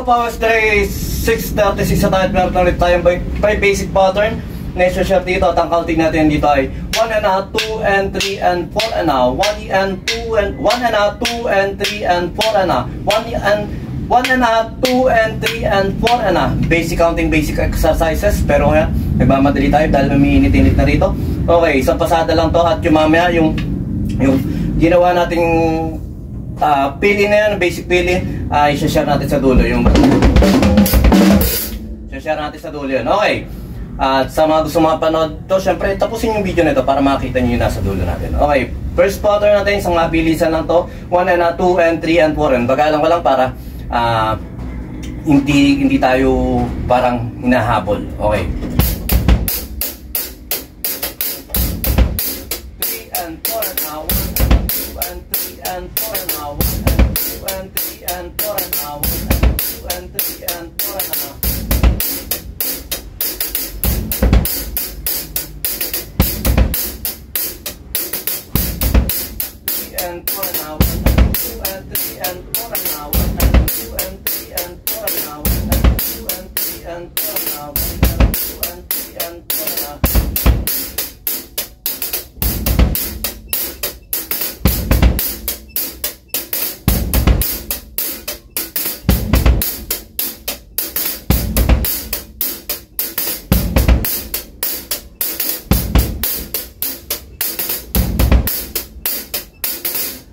Powers Dre 636 sa tayo. Meron ulit tayong 5 basic pattern na i-share dito. At ang counting natin dito ay 1 and a, 2 and 3 and 4 and a, 1 and 2 and 1 and a, 2 and 3 and 4 and a, 1 and a, 2 and 3 and 4 and a. Basic counting, basic exercises. Pero ngayon, nagmamadali tayo dahil umiinit-init na rito. Okay, isang pasada lang to. At yung mamaya, yung ginawa nating pili na yan, basic pili, i-share natin sa dulo. I-share natin sa dulo yun. Okay. At sa mga gusto mapanood to, syempre, tapusin yung video na ito para makita nyo yung nasa dulo natin. Okay. First pattern natin, isang mabilisan lang to. 1 and a, 2 and 3 and 4 and. Bagalan ko lang para hindi tayo parang hinahabol. Okay. 3 and 4 and now. 1 and 2 and 3 and 4 and now. 1 and 2 and 3 and 4 and now. 1 and 2 and 3 and 4 and now. 3 and 4 and now. 1 and 2 and 3 and 4 and now. 1 and 2 and 3 and 4 and now. 1 and 2 and 3 and 4 and now. 1 and 2 and 3 and 4 and now.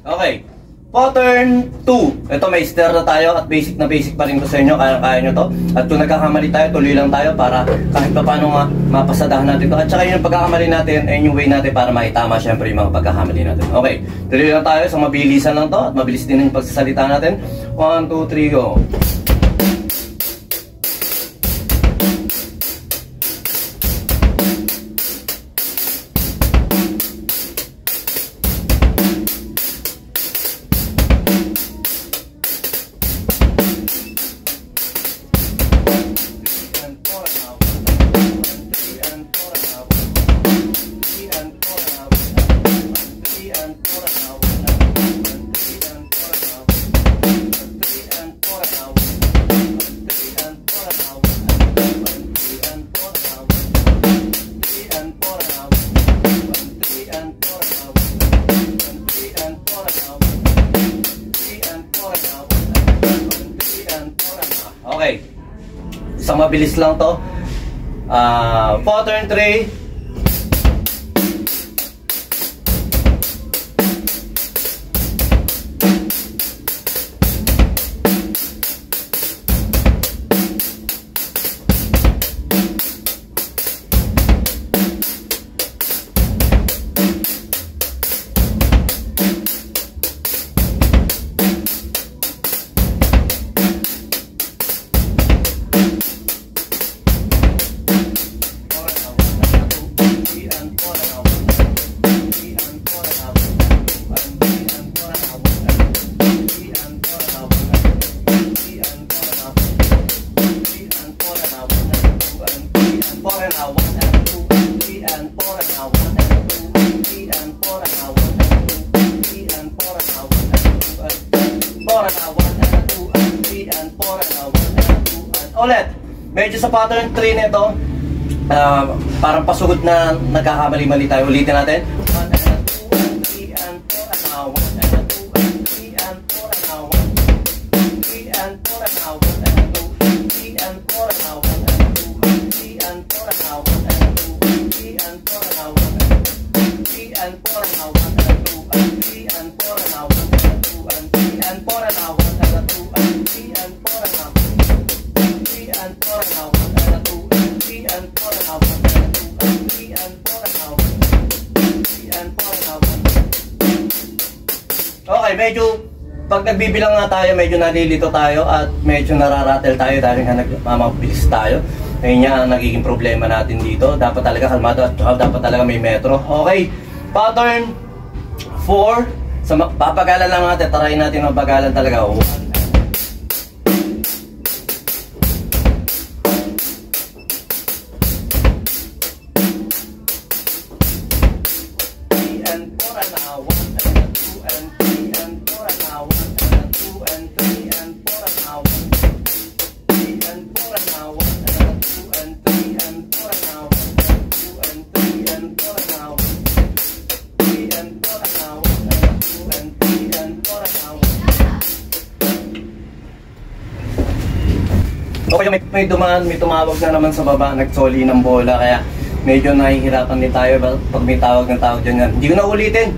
Okay, pattern 2. Ito may stir na tayo at basic na basic pa rin ko sa inyo. Kaya nyo to. At kung nagkakamali tayo, tuloy lang tayo para kahit pa paano nga mapasadahan natin to. At saka yung pagkakamali natin ay yung way natin para maitama syempre yung mga pagkakamali natin. Okay, tuloy lang tayo. So mabilisan lang to at mabilis din yung pagsasalita natin. 1, 2, 3, go! Okay, isang mabilis lang to. Pattern 3. Ulit, medyo sa pattern 3 nito, parang pasugod na nagkakamali-mali tayo. Ulitin natin. 1 and 2 and 3 and 4 and now. 1 and 2 and 3 and 4 and now. 1 3 and 4 and now. 1 and 2 3 and 4 and now. 1 and 2 3 and 4 and now. 1 and 2 3 and 4 and now. 1 and 3 and 4 and now. 1 and 2 and 3 and 4 and now. 1 and 2 and 3 and 4 and now. 1 and 2 and 3 and 4 and now. 3 and 4 and now. 1 and 2 and 3 and 4 and now. 1 and 2 and 3 and 4 and now. 3 and 4 and now. Okay, medyo pag nagbibilang nga tayo, medyo nalilito tayo at medyo nararatel tayo dahil nga nagmamabilis tayo. Ayun nga ang nagiging problema natin dito. Dapat talaga kalmado at dapat talaga may metro. Okay, pattern 4. So, papagalan lang natin. Tarayin natin mapagalan talaga. 1 and 2 and 3 and 4 and now. 1 and 2 and 3 and 4 and now. may dumaan, may tumawag na naman sa baba, nagsoli ng bola, kaya medyo nahihirapan din tayo pag may tawag ng tawag dyan yan. Hindi ko na ulitin.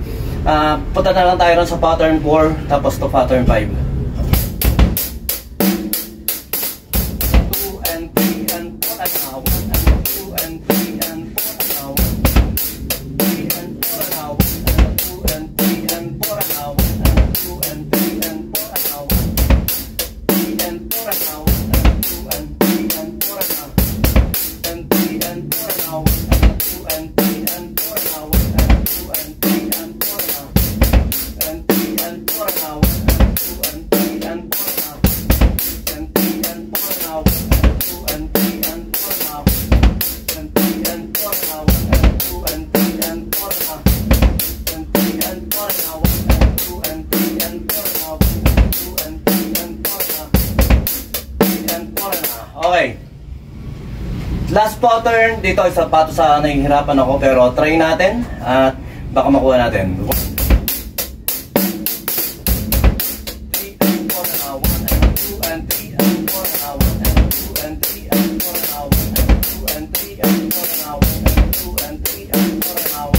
Punta na lang tayo rin sa pattern 4, tapos to pattern 5. 2 and 3 and 4 and now. 2 and 3 and 4 and now. 3 and 4 and now. 2 and 3 and 4 and now. 2 and 3 and 4 and now. 3 and 4 and now. 2 and 3 and 4 and now. And 3 and 4 and now. 2 and 3 and 4 and now. 2 and 3 and 4 and now. And 3 and 4 and now. 2 and 3 and 4 and now. And 3 and 4 and now. 2 and 3 and 4 and now. And 3 and 4 and now. 2 and 3 and 4 and now. And 3 and 4 and now. 2 and 3 and 4 and now. 2 and 3 and 4 and now. 3 and 4 and now. Okay. Last pattern, dito isa pa to sa nahihirapan ako, pero try natin at baka makuha natin. 3 and 4 and now. 2 and 3 and 4 and now. 2 and 3 and 4 and now. 2 and 3 and 4 and now. 2 and 3 and 4 and now.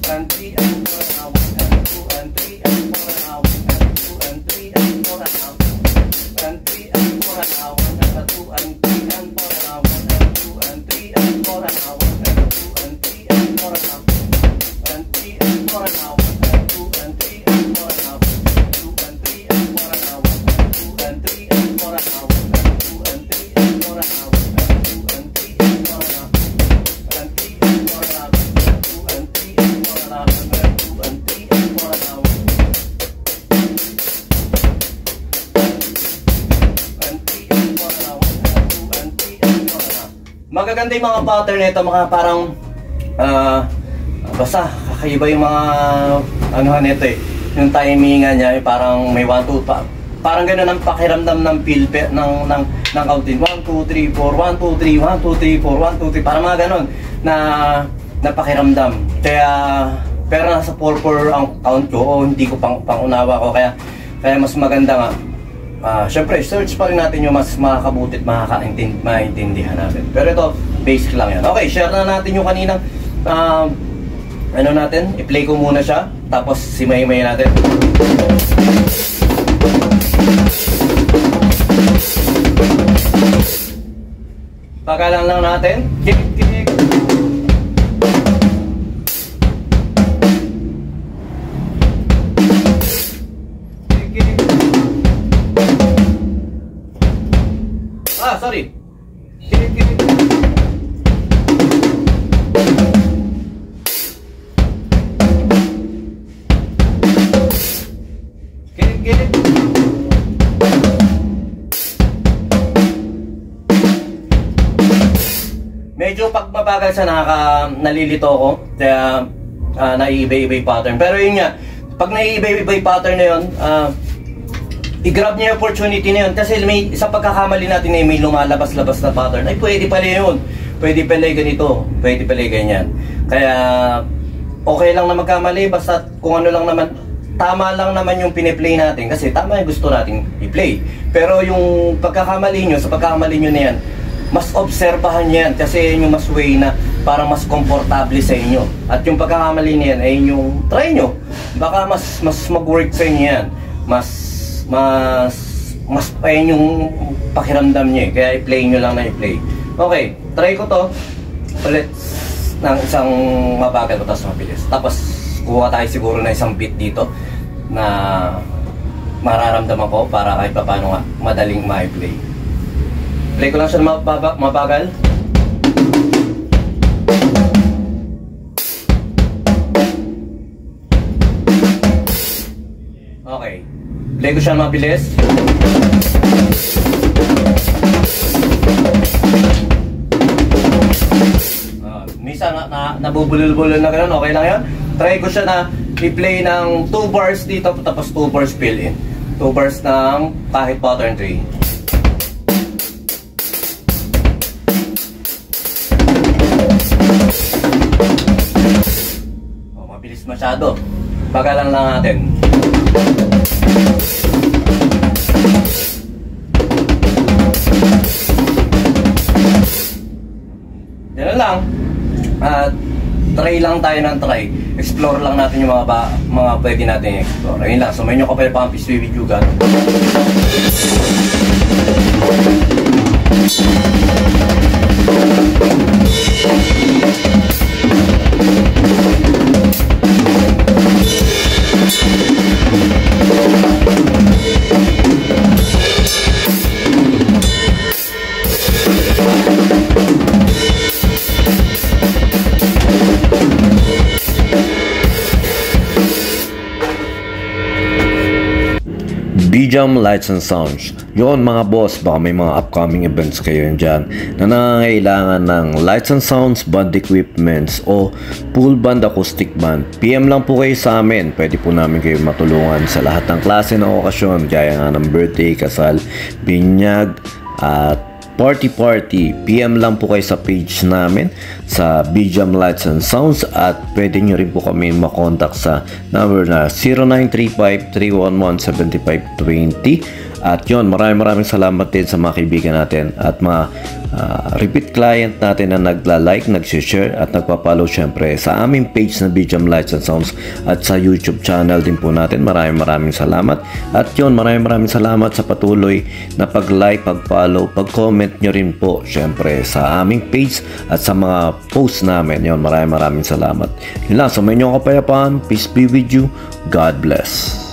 And 3 and 4 and now. 2 and 3 and 4 and now. 2 and 3 and 4 and now. And 3 and 4 and now. 2 and 3 and 4 and now. 2 and 3 and 4 and now. 2 and 3 and 4 and now. And 3 and 4 and now. 2 and 3 and 4 and now. 2 and 3 and 4 and now. 2 and 3 and 4 and now. 2 and 3 and 4 and now. 2 and 3 and 4 and now. And 3 and 4 and now. 2 and 3 and 4 and now. 2 and 3 and 4 and now. Magaganda yung mga pattern nito, mga parang basta kakaiba yung mga anuhan nito eh. Yung timingan niya, yung parang may 1, 2 pa. Parang gano'n ang pakiramdam ng feel ng counting. 1, 2, 3, 4, 1, 2, 3, 1, 2, 3, 4, 1, 2, 3. Parang mga gano'n na pakiramdam. Kaya, pero nasa 4-4 ang count ko, o hindi ko pangunawa ko. Kaya mas maganda nga. Siyempre, search pa rin natin yung mas makakabuti at maintindihan natin. Pero ito, basic lang yan. Okay, share na natin yung kaninang ano natin, i-play ko muna siya, tapos simay-may natin. Pagalan lang natin. Kinig. Sorry. Kinig. Medyo pag mabagal siya nalilito ako, kaya naiiba-iba pattern. Pero yun nga, pag naiiba-iba pattern na yun, i-grab niya yung opportunity na yun. Kasi may isang pagkakamali natin na may lumalabas-labas na pattern. Ay, pwede pala yun. Pwede pala ganito. Pwede pala ganyan. Kaya, okay lang na magkamali. Basta kung ano lang naman, tama lang naman yung piniplay natin. Kasi tama yung gusto natin i-play. Pero yung pagkakamali nyo, sa pagkakamali nyo na yan, mas obserbahan yan. Kasi yun yung mas way na parang mas komportable sa inyo. At yung pagkakamali na yan, ay yung try nyo. Baka mas mag-work sa inyo yan. Mas ayun yung pakiramdam nyo eh. Kaya i-play nyo lang na i-play. Okay, try ko to ulit ng isang mabagal ko tapos mabilis. Tapos kuha tayo siguro na isang beat dito na mararamdaman ko para kahit pa paano nga madaling ma-play. Play ko lang siya mabagal. Okay. Play ko siya mabilis. Minsan nabubulol-bulol na gano'n, okay lang yan. Try ko siya na i-play ng 2 bars dito, tapos 2 bars fill in. 2 bars ng kahit pattern 3. Mabilis masyado. Bagalan lang natin. Yan lang. At try lang tayo ng try. Explore lang natin yung mga pwede natin explore. Ayun lang. So may nyo kapayapaan Peace be with you, God. BJAM Lights and Sounds. Yun mga boss, baka may mga upcoming events kayo dyan na nangangailangan ng lights and sounds, band equipments o full band acoustic band. PM lang po kayo sa amin. Pwede po namin kayo matulungan sa lahat ng klase ng okasyon, gaya nga ng birthday, kasal, binyag, at party. PM lang po kayo sa page namin sa BJAM Lights and Sounds, at pwede nyo rin po kami makontak sa number na 0935-311-7520. At yun, maraming salamat din sa mga kaibigan natin at mga repeat client natin na nagla-like, nag-share at nagpa-follow syempre sa aming page na BJAM Lights and Sounds at sa YouTube channel din po natin. Maraming salamat. At yun, maraming salamat sa patuloy na pag-like, pag-follow, pag-comment nyo rin po syempre sa aming page at sa mga posts namin. Yun, maraming salamat. Yun lang, sa may inyong kapayapaan. Peace be with you. God bless.